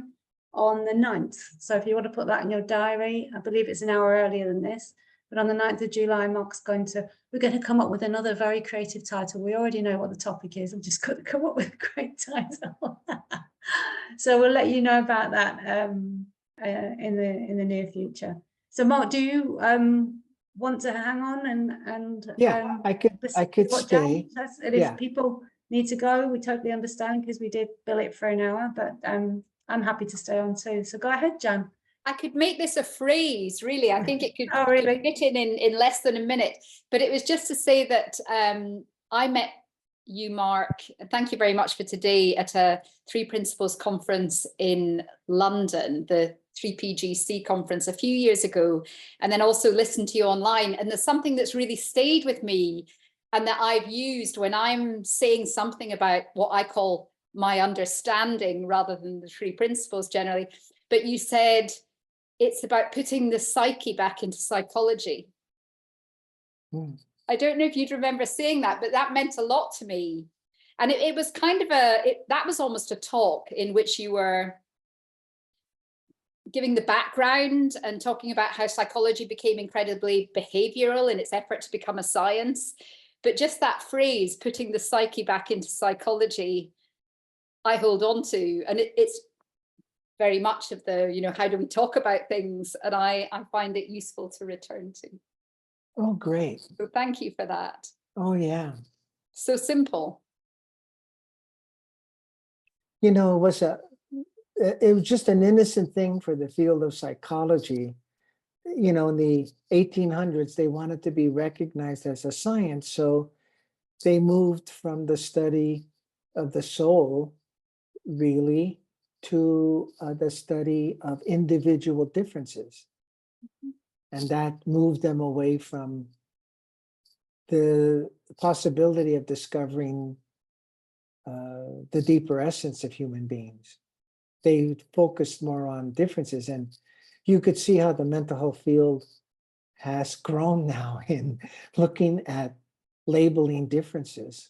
on the 9th. So if you want to put that in your diary, I believe it's an hour earlier than this. But on the 9th of July, we're going to come up with another very creative title. We already know what the topic is. I've just got to come up with a great title. So we'll let you know about that in the near future. So Mark, do you want to hang on and I could stay. And if people need to go, we totally understand, because we did bill it for an hour, but I'm happy to stay on too. So go ahead, Jan. I could make this a phrase, really. I think it could really? fit in less than a minute. But it was just to say that I met you, Mark, and thank you very much for today, at a 3 Principles conference in London, the 3PGC conference a few years ago, and then also listened to you online. And there's something that's really stayed with me and that I've used when I'm saying something about what I call my understanding rather than the 3 principles generally. But you said it's about putting the psyche back into psychology. I don't know if you'd remember saying that, but that meant a lot to me. And it was kind of that was almost a talk in which you were giving the background and talking about how psychology became incredibly behavioral in its effort to become a science. But just that phrase, putting the psyche back into psychology, I hold on to. And it's very much of the, you know, how do we talk about things? And I find it useful to return to. Oh, great. So thank you for that. Oh, yeah. So simple. You know, it was just an innocent thing for the field of psychology. You know, in the 1800s, they wanted to be recognized as a science. So they moved from the study of the soul, really, to the study of individual differences. And that moved them away from the possibility of discovering the deeper essence of human beings. They focused more on differences, and you could see how the mental health field has grown now in looking at labeling differences.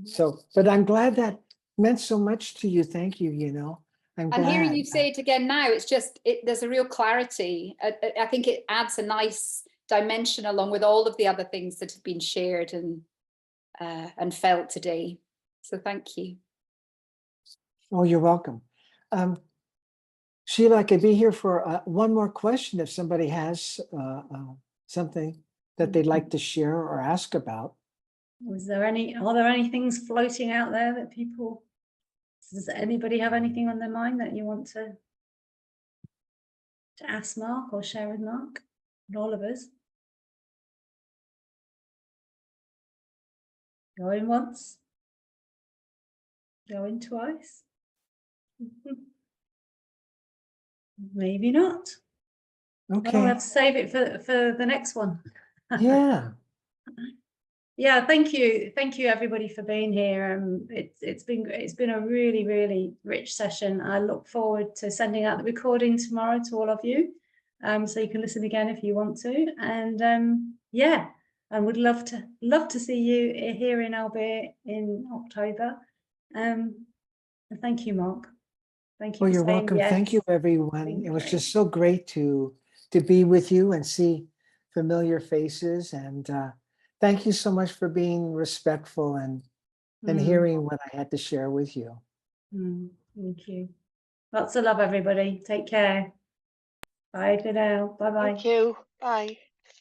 So, but I'm glad that meant so much to you. Thank you. You know, I'm glad. And hearing you say it again now, it's just, there's a real clarity. I think it adds a nice dimension along with all of the other things that have been shared. And and felt today. So thank you. Oh, you're welcome. Sheila, I could be here for one more question if somebody has something that they'd like to share or ask about. Are there any things floating out there that people, does anybody have anything on their mind that you want to ask Mark or share with Mark and all of us? Going once, going twice. Maybe not. I'll Okay. have to save it for the next one. Yeah. Yeah, thank you everybody for being here. It's been a really, really rich session. I look forward to sending out the recording tomorrow to all of you, so you can listen again if you want to. And yeah, I would love to see you here in Albert in October. And thank you, Mark. Thank you. Well, for you're saying welcome. Thank you, yes. everyone. Been It was great. just so great to be with you and see familiar faces. And thank you so much for being respectful and hearing what I had to share with you. Thank you. Lots of love, everybody. Take care. Bye for now. Bye bye. Thank you. Bye.